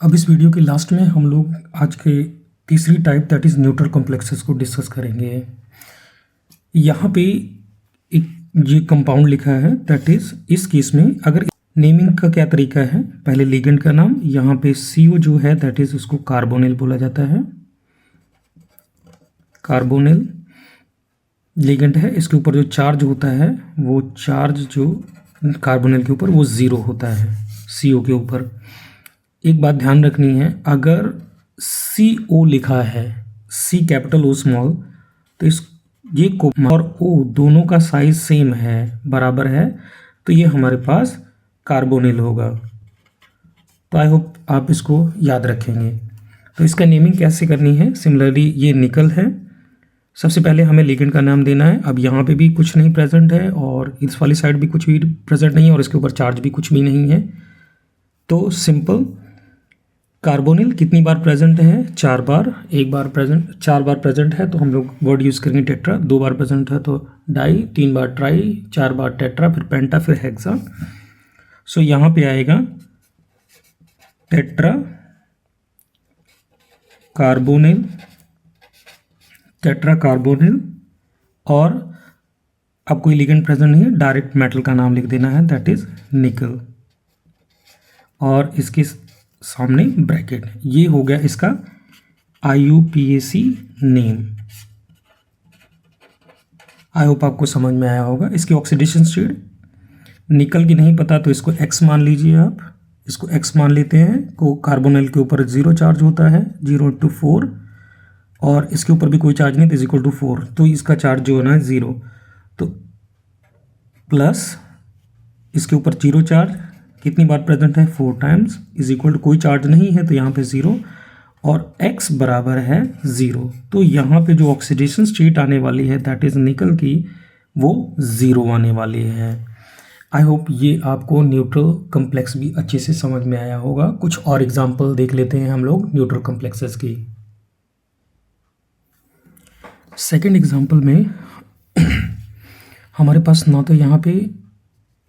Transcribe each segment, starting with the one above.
अब इस वीडियो के लास्ट में हम लोग आज के तीसरी type that is neutral complexes को डिस्कस करेंगे। यहाँ पे एक ये कंपाउंड लिखा है दैट इज़ इस केस में अगर नेमिंग का क्या तरीका है, पहले लिगेंड का नाम, यहाँ पे CO जो है दैट इज़ उसको कार्बोनिल बोला जाता है। कार्बोनिल लिगेंड है, इसके ऊपर जो चार्ज होता है वो चार्ज जो कार्बोनिल के ऊपर वो 0 होता है CO के ऊपर। एक बात ध्यान रखनी है, अगर CO लिखा है, C कैपिटल O स्मॉल, तो इस ये को और O दोनों का साइज सेम है, बराबर है, तो ये हमारे पास कार्बोनिल होगा। तो आई होप आप इसको याद रखेंगे। तो इसका नेमिंग कैसे करनी है, सिमिलरली ये निकल है, सबसे पहले हमें लिगेंड का नाम देना है। अब यहाँ पे भी कुछ नहीं प्रेजेंट है और इस वाली साइड भी कुछ भी प्रेजेंट नहीं है और इसके ऊपर चार्ज भी कुछ भी नहीं है। तो सिंपल कार्बोनिल कितनी बार प्रेजेंट है, 4 बार, एक बार प्रेजेंट, 4 बार प्रेजेंट है तो हम लोग वर्ड यूज़ करेंगे टेट्रा। 2 बार प्रेजेंट है तो डाई, 3 बार ट्राई, 4 बार टेट्रा, फिर पेंटा, फिर हेक्सा। सो यहाँ पे आएगा टेट्रा कार्बोनिल, टेट्रा कार्बोनिल। और अब कोई लिगेंड प्रेजेंट नहीं है, डायरेक्ट मेटल का नाम लिख देना है दैट इज निकल, और इसके सामने ब्रैकेट। ये हो गया इसका IUPAC नेम। आई होप आपको समझ में आया होगा। इसकी ऑक्सीडेशन स्टेट निकल की नहीं पता तो इसको X मान लीजिए, आप इसको X मान लेते हैं। को कार्बोनिल के ऊपर 0 चार्ज होता है, 0 × 4, और इसके ऊपर भी कोई चार्ज नहीं, तो इज इक्वल टू 4, तो इसका चार्ज जो होना है 0। तो प्लस इसके ऊपर 0 चार्ज, कितनी बार प्रेजेंट है, 4 टाइम्स, इज इक्वल टू कोई चार्ज नहीं है तो यहाँ पे 0, और X बराबर है 0। तो यहाँ पे जो ऑक्सीडेशन स्टेट आने वाली है दैट इज़ निकल की, वो 0 आने वाली है। आई होप ये आपको न्यूट्रल कॉम्प्लेक्स भी अच्छे से समझ में आया होगा। कुछ और एग्जांपल देख लेते हैं हम लोग न्यूट्रल कॉम्प्लेक्सेस की। सेकेंड एग्जांपल में हमारे पास ना तो यहाँ पे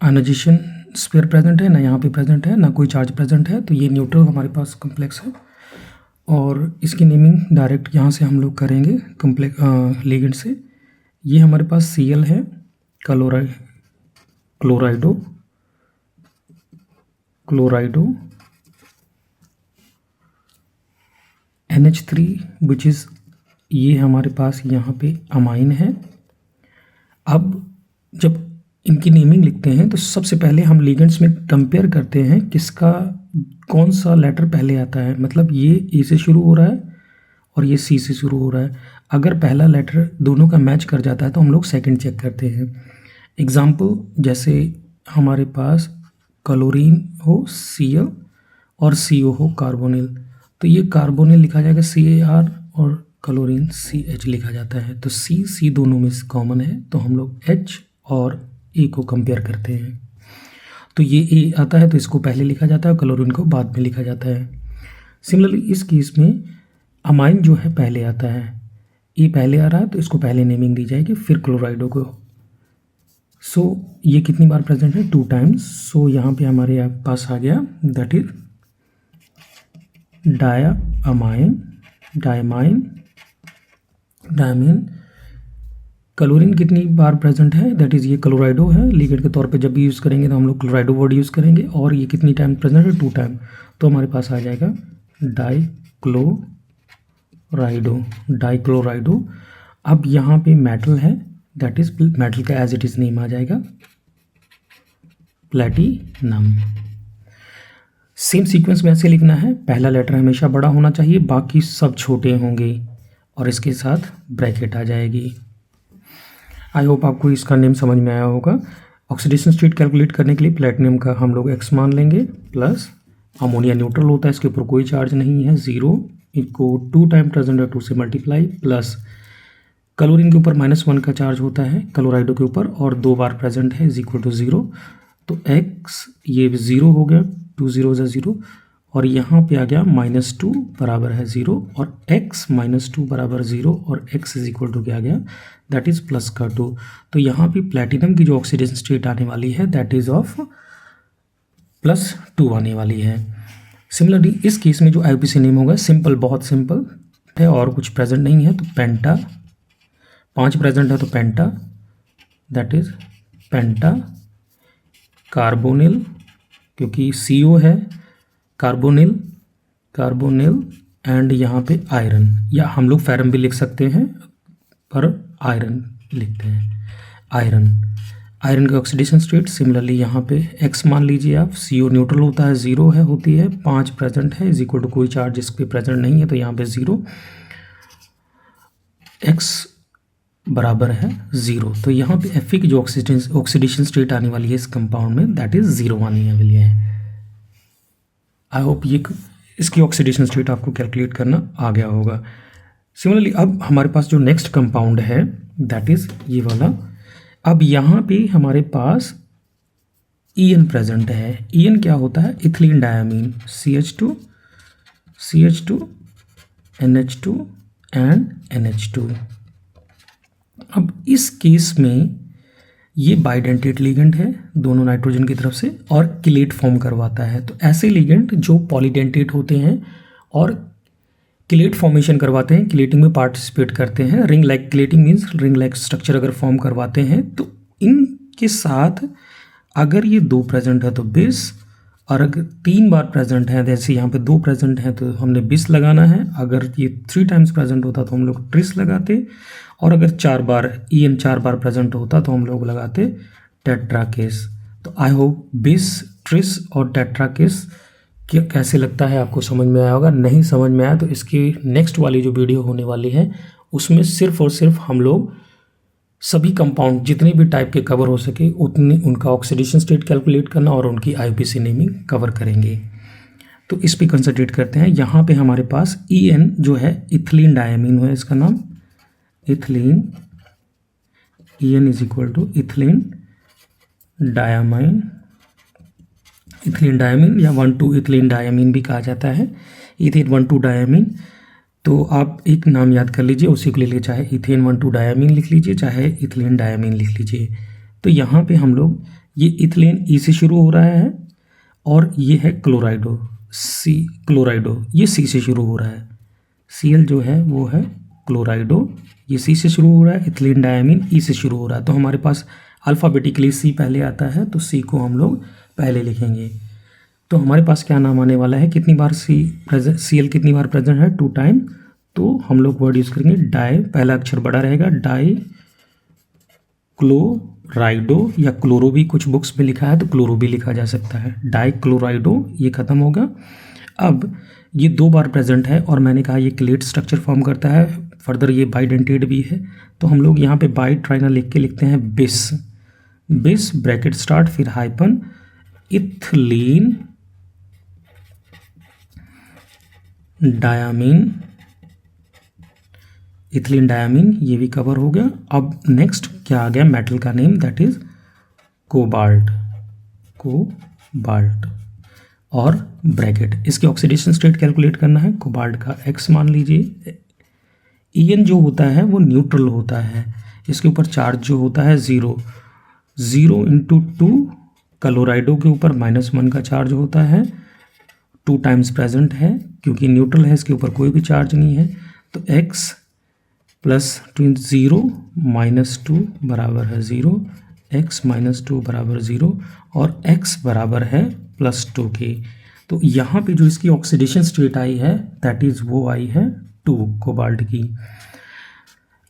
आयनाइजेशन स्फीयर प्रेजेंट है, ना यहाँ पे प्रेजेंट है, ना कोई चार्ज प्रेजेंट है, तो ये न्यूट्रल हमारे पास कॉम्प्लेक्स है। और इसकी नेमिंग डायरेक्ट यहाँ से हम लोग करेंगे लिगेंड से। ये हमारे पास Cl है, क्लोराइडो NH3 विच इज़, ये हमारे पास यहाँ पे अमाइन है। अब जब इनकी नेमिंग लिखते हैं तो सबसे पहले हम लिगेंड्स में कंपेयर करते हैं किसका कौन सा लेटर पहले आता है, मतलब ये A से शुरू हो रहा है और ये C से शुरू हो रहा है। अगर पहला लेटर दोनों का मैच कर जाता है तो हम लोग सेकंड चेक करते हैं। एग्जाम्पल जैसे हमारे पास क्लोरीन हो Cl और CO हो कार्बोनिल, तो ये कार्बोनिल लिखा जाएगा CAR और क्लोरीन CH लिखा जाता है। तो C दोनों में कॉमन है तो हम लोग H और A को कंपेयर करते हैं। तो ये A आता है तो इसको पहले लिखा जाता है, क्लोरीन को बाद में लिखा जाता है। सिमिलरली इस केस में अमाइन जो है पहले आता है, A पहले आ रहा है तो इसको पहले नेमिंग दी जाएगी, फिर क्लोराइडो को। सो ये कितनी बार प्रेजेंट है, 2 टाइम्स। सो यहाँ पे हमारे पास आ गया दैट इज डायमाइन। क्लोरीन कितनी बार प्रेजेंट है, दैट इज़ ये क्लोराइडो है। लिगेंड के तौर पे जब भी यूज़ करेंगे तो हम लोग क्लोराइडो वर्ड यूज़ करेंगे, और ये कितनी टाइम प्रेजेंट है, 2 टाइम। तो हमारे पास आ जाएगा डाइक्लोराइडो। अब यहाँ पे मेटल है, दैट इज़ मेटल का एज इट इज़ नेम आ जाएगा प्लैटिनम। सेम सीक्वेंस में ऐसे लिखना है, पहला लेटर हमेशा बड़ा होना चाहिए, बाकी सब छोटे होंगे, और इसके साथ ब्रैकेट आ जाएगी। आई होप आपको इसका नेम समझ में आया होगा। ऑक्सीडेशन स्टेट कैलकुलेट करने के लिए प्लेटिनम का हम लोग X मान लेंगे, प्लस अमोनिया न्यूट्रल होता है, इसके ऊपर कोई चार्ज नहीं है, 0, इसको 2 टाइम प्रेजेंट है, 2 से मल्टीप्लाई, प्लस क्लोरीन के ऊपर -1 का चार्ज होता है क्लोराइडो के ऊपर, और 2 बार प्रेजेंट है, इज इक्वल टू 0। तो X ये 0 हो गया, 2 0 = 0, और यहाँ पे आ गया -2 बराबर है 0, और X -2 बराबर 0, और X इज इक्वल टू क्या आ गया, दैट इज़ प्लस का 2। तो यहाँ पे प्लैटिनम की जो ऑक्सीडेशन स्टेट आने वाली है दैट इज़ ऑफ +2 आने वाली है। सिमिलरली इस केस में जो आईयूपीएसी नेम होगा सिंपल, बहुत सिंपल है और कुछ प्रेजेंट नहीं है, तो पेंटा, 5 प्रेजेंट है तो पेंटा, दैट इज पेंटा कार्बोनिल, क्योंकि CO है, कार्बोनिल, कार्बोनिल एंड यहाँ पे आयरन, या हम लोग फेरम भी लिख सकते हैं पर आयरन लिखते हैं, आयरन। आयरन का ऑक्सीडेशन स्टेट सिमिलरली यहाँ पे X मान लीजिए आप, CO न्यूट्रल होता है, 0 है, होती है, 5 प्रेजेंट है, इज इक्वल टू कोई चार्ज इस पे प्रेजेंट नहीं है तो यहाँ पे 0, X बराबर है 0, तो यहाँ पे Fe की जो ऑक्सीडेशन स्टेट आने वाली है इस कंपाउंड में, दैट इज 0 आने वाली है। आई होप ये इसकी ऑक्सीडेशन स्टेट आपको कैलकुलेट करना आ गया होगा। सिमिलरली अब हमारे पास जो नेक्स्ट कंपाउंड है दैट इज ये वाला। अब यहाँ पे हमारे पास EN प्रेजेंट है। EN क्या होता है? Ethylene diamine, CH2, CH2, NH2 and NH2। अब इस केस में ये बाइडेंटेट लिगेंड है दोनों नाइट्रोजन की तरफ से और किलेट फॉर्म करवाता है। तो ऐसे लिगेंड जो पॉलीडेंटेट होते हैं और किलेट फॉर्मेशन करवाते हैं, किलेटिंग में पार्टिसिपेट करते हैं, ring like chelating means ring like structure अगर फॉर्म करवाते हैं, तो इनके साथ अगर ये 2 प्रेजेंट है तो 20, और अगर 3 बार प्रेजेंट है, जैसे यहाँ पे 2 प्रेजेंट है तो हमने 20 लगाना है, अगर ये 3 टाइम्स प्रेजेंट होता तो हम लोग ट्रिस लगाते, और अगर 4 बार EN 4 बार प्रेजेंट होता तो हम लोग लगाते टेट्राकेस। तो आई होप 20, ट्रिस और टेट्राकेस कैसे लगता है आपको समझ में आया होगा। नहीं समझ में आया तो इसकी नेक्स्ट वाली जो वीडियो होने वाली है उसमें सिर्फ और सिर्फ हम लोग सभी कंपाउंड जितने भी टाइप के कवर हो सके उतनी उनका ऑक्सीडेशन स्टेट कैलकुलेट करना और उनकी आईयूपीएसी नेमिंग कवर करेंगे। तो इस पे कंसंट्रेट करते हैं। यहाँ पे हमारे पास EN जो है इथिलीन डायमीन है, इसका नाम ethylene, EN is equal to ethylene diamine, ethylene diamine या 1,2 इथिलीन डायमीन भी कहा जाता है, इथेन 1,2 डायमीन। तो आप एक नाम याद कर लीजिए, उसी को ले लीजिए, चाहे इथेन 1,2 डायमीन लिख लीजिए, चाहे इथिलीन डायमीन लिख लीजिए। तो यहाँ पे हम लोग ये इथिलीन E से शुरू हो रहा है और ये है क्लोराइडो, क्लोराइडो ये C से शुरू हो रहा है, Cl जो है वो है क्लोराइडो, ये C से शुरू हो रहा है, इथिलीन डायमीन E से शुरू हो रहा है। तो हमारे पास अल्फ़ाबेटिकली C पहले आता है तो C को हम लोग पहले लिखेंगे। तो हमारे पास क्या नाम आने वाला है, कितनी बार Cl कितनी बार प्रेजेंट है, 2 टाइम, तो हम लोग वर्ड यूज़ करेंगे डाई, पहला अक्षर बड़ा रहेगा, डाई क्लोराइडो, या क्लोरो भी कुछ बुक्स में लिखा है तो क्लोरो भी लिखा जा सकता है, डाई क्लोराइडो, ये खत्म होगा। अब ये 2 बार प्रेजेंट है और मैंने कहा ये क्लेट स्ट्रक्चर फॉर्म करता है, फर्दर ये बाइडेंटेड भी है, तो हम लोग यहाँ पे बाई ट्राइना लिख के लिखते हैं बिस, बिस ब्रैकेट स्टार्ट फिर hyphen, ethylene diamine, ethylene diamine, ये भी कवर हो गया। अब नेक्स्ट क्या आ गया, मेटल का name, that is cobalt, cobalt और ब्रैकेट, इसकी ऑक्सीडेशन स्टेट कैलकुलेट करना है। कोबाल्ट का X मान लीजिए, EN जो होता है वो न्यूट्रल होता है, इसके ऊपर चार्ज जो होता है 0, 0 × 2, क्लोराइडो के ऊपर -1 का चार्ज होता है, 2 टाइम्स प्रेजेंट है क्योंकि न्यूट्रल है, इसके ऊपर कोई भी चार्ज नहीं है, तो X + 0 - 2 बराबर है 0, X - 2 बराबर 0 और X बराबर है +2 के। तो यहाँ पे जो इसकी ऑक्सीडेशन स्टेट आई है दैट इज़ वो आई है 2 कोबाल्ट की।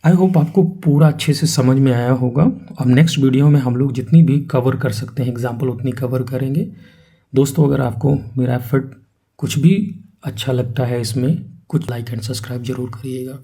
आई होप आपको पूरा अच्छे से समझ में आया होगा। अब नेक्स्ट वीडियो में हम लोग जितनी भी कवर कर सकते हैं एग्जाम्पल उतनी कवर करेंगे। दोस्तों अगर आपको मेरा एफर्ट कुछ भी अच्छा लगता है इसमें, कुछ लाइक एंड सब्सक्राइब जरूर करिएगा।